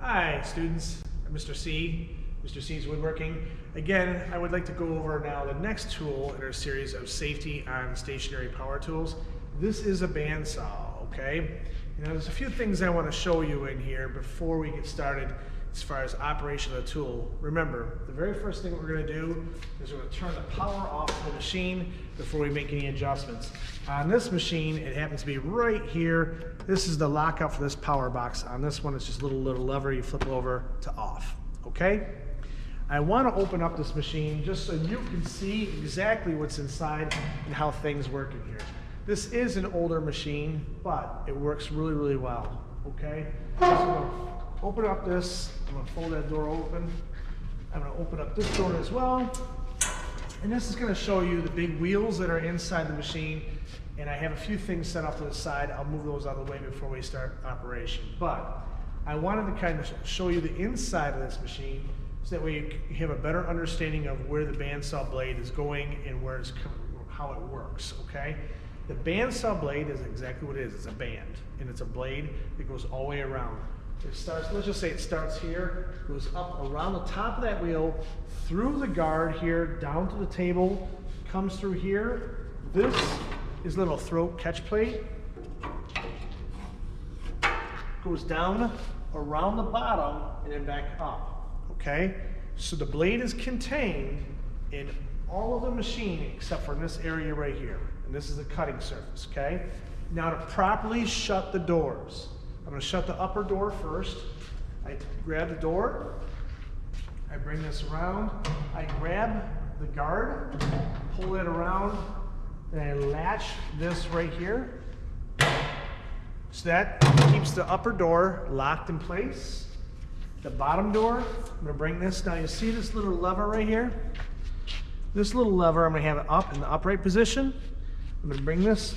Hi students, I'm Mr. C, Mr. C's Woodworking. Again, I would like to go over now the next tool in our series of safety on stationary power tools. This is a bandsaw, okay? Now there's a few things I want to show you in here before we get started as far as operation of the tool. Remember, the very first thing we're going to do is we're going to turn the power off the machine before we make any adjustments. On this machine, it happens to be right here. This is the lockout for this power box. On this one, it's just a little lever you flip over to off, okay? I want to open up this machine just so you can see exactly what's inside and how things work in here. This is an older machine, but it works really, really well, okay? So I'm going to open up this, I'm going to fold that door open. I'm going to open up this door as well. And this is going to show you the big wheels that are inside the machine. And I have a few things set off to the side. I'll move those out of the way before we start operation. But I wanted to kind of show you the inside of this machine so that way you have a better understanding of where the bandsaw blade is going and where it's how it works, okay? The bandsaw blade is exactly what it is. It's a band, and it's a blade that goes all the way around. It starts, let's just say it starts here, goes up around the top of that wheel, through the guard here, down to the table, comes through here. This is a little throat catch plate. Goes down around the bottom and then back up, okay? So the blade is contained in all of the machine except for this area right here. And this is the cutting surface, okay? Now to properly shut the doors, I'm going to shut the upper door first. I grab the door, I bring this around, I grab the guard, pull it around, and I latch this right here. So that keeps the upper door locked in place. The bottom door, I'm going to bring this, now you see this little lever right here? This little lever, I'm going to have it up in the upright position. I'm going to bring this,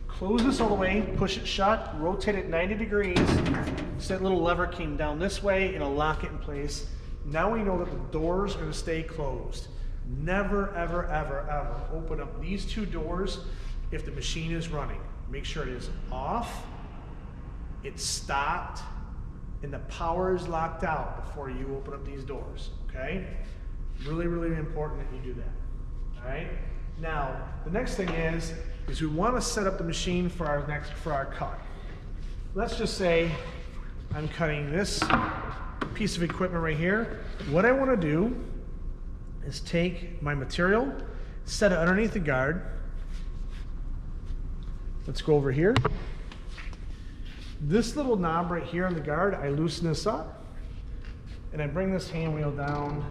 close this all the way, push it shut, rotate it 90 degrees. So that little lever came down this way, it'll lock it in place. Now we know that the doors are going to stay closed. Never, ever, ever, ever open up these two doors if the machine is running. Make sure it is off, it's stopped, and the power is locked out before you open up these doors, okay? Really, really important that you do that, all right? Now, the next thing is we want to set up the machine for our cut. Let's just say I'm cutting this piece of equipment right here. What I want to do is take my material, set it underneath the guard. Let's go over here. This little knob right here on the guard, I loosen this up, and I bring this hand wheel down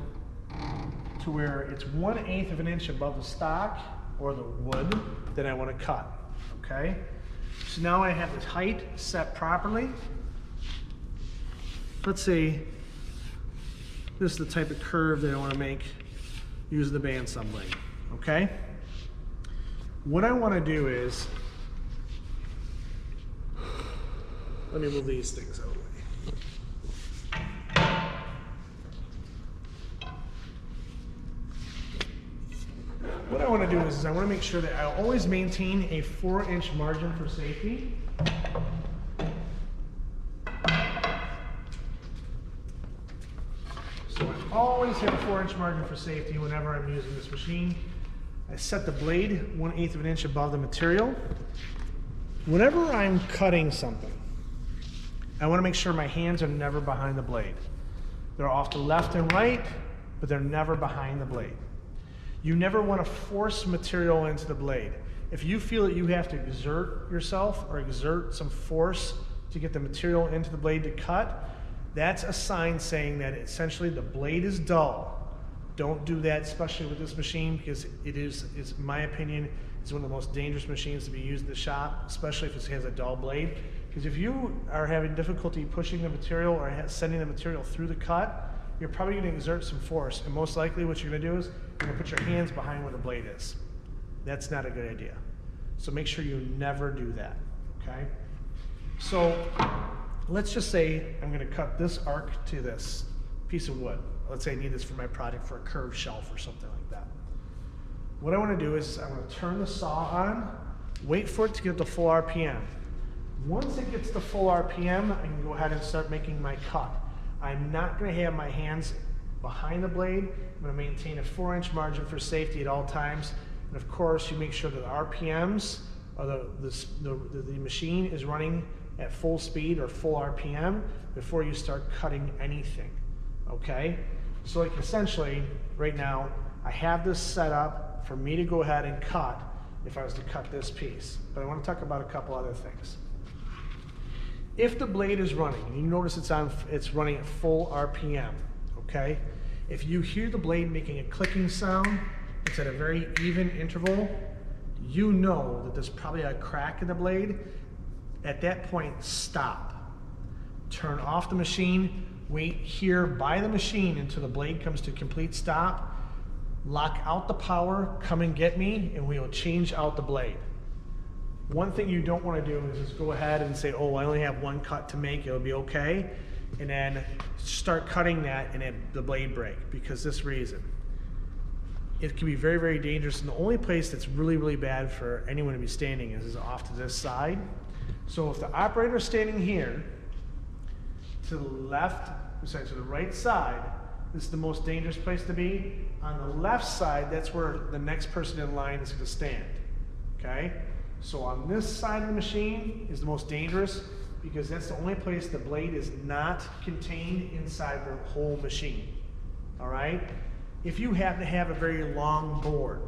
to where it's 1/8 of an inch above the stock or the wood that I want to cut, okay? So now I have the height set properly. Let's say this is the type of curve that I want to make using the bandsaw blade, okay? What I want to do is, let me move these things out of the way. What I want to do is I want to make sure that I always maintain a 4-inch margin for safety. So I always have a 4-inch margin for safety whenever I'm using this machine. I set the blade 1/8 of an inch above the material. Whenever I'm cutting something, I want to make sure my hands are never behind the blade. They're off to left and right, but they're never behind the blade. You never want to force material into the blade. If you feel that you have to exert yourself or exert some force to get the material into the blade to cut, that's a sign saying that essentially the blade is dull. Don't do that, especially with this machine, because it is, in my opinion, is one of the most dangerous machines to be used in the shop, especially if it has a dull blade. Because if you are having difficulty pushing the material or sending the material through the cut, you're probably going to exert some force, and most likely what you're going to do is you're going to put your hands behind where the blade is. That's not a good idea. So make sure you never do that, okay? So let's just say I'm going to cut this arc to this piece of wood. Let's say I need this for my project for a curved shelf or something like that. What I want to do is I'm going to turn the saw on, wait for it to get to full RPM. Once it gets to full RPM, I can go ahead and start making my cut. I'm not going to have my hands behind the blade. I'm going to maintain a 4-inch margin for safety at all times. And of course, you make sure that the RPMs, or the machine is running at full speed or full RPM before you start cutting anything, okay? So like essentially, right now, I have this set up for me to go ahead and cut if I was to cut this piece. But I want to talk about a couple other things. If the blade is running, and you notice it's running at full RPM, okay? If you hear the blade making a clicking sound, it's at a very even interval, you know that there's probably a crack in the blade. At that point, stop. Turn off the machine, wait here by the machine until the blade comes to a complete stop, lock out the power, come and get me, and we will change out the blade. One thing you don't want to do is just go ahead and say, oh, I only have one cut to make, it'll be okay, and then start cutting that and have the blade break, because this reason. It can be very, very dangerous, and the only place that's really, really bad for anyone to be standing is off to this side. So if the operator is standing here, to the left, sorry, to the right side, this is the most dangerous place to be. On the left side, that's where the next person in line is going to stand, okay? So on this side of the machine is the most dangerous, because that's the only place the blade is not contained inside the whole machine, all right? If you happen to have a very long board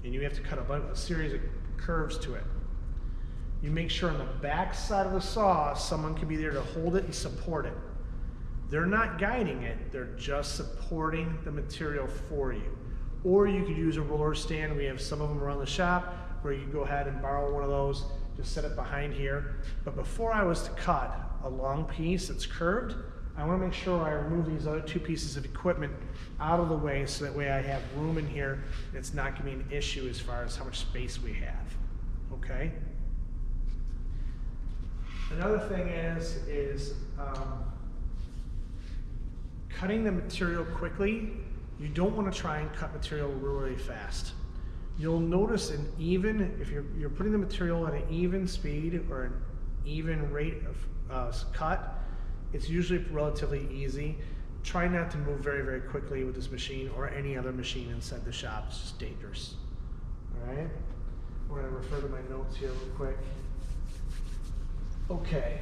and you have to cut a series of curves to it, you make sure on the back side of the saw, someone can be there to hold it and support it. They're not guiding it, they're just supporting the material for you. Or you could use a roller stand. We have some of them around the shop where you go ahead and borrow one of those, just set it behind here. But before I was to cut a long piece that's curved, I want to make sure I remove these other two pieces of equipment out of the way, so that way I have room in here and it's not going to be an issue as far as how much space we have, okay? Another thing is cutting the material quickly. You don't want to try and cut material really fast. You'll notice if you're putting the material at an even speed or an even rate of cut, it's usually relatively easy. Try not to move very, very quickly with this machine or any other machine inside the shop. It's just dangerous. All right? I'm going to refer to my notes here real quick. Okay.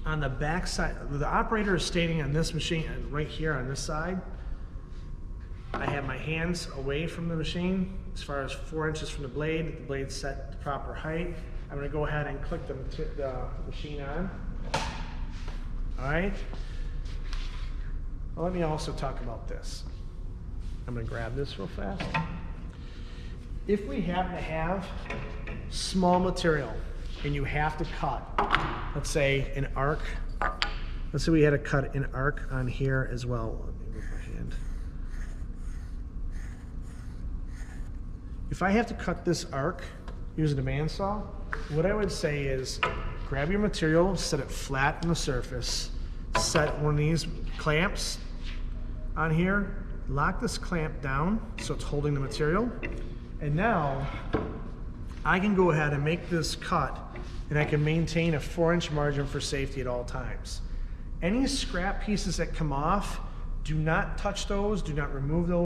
On the back side, the operator is standing on this machine right here on this side. I have my hands away from the machine as far as 4 inches from the blade set to proper height. I'm going to go ahead and click the machine on. All right. Well, let me also talk about this. I'm going to grab this real fast. If we happen to have small material and you have to cut, let's say an arc. Let's say we had to cut an arc on here as well. Let me move my hand. If I have to cut this arc using a bandsaw, what I would say is grab your material, set it flat on the surface, set one of these clamps on here, lock this clamp down so it's holding the material, and now I can go ahead and make this cut, and I can maintain a 4-inch margin for safety at all times. Any scrap pieces that come off, do not touch those, do not remove those.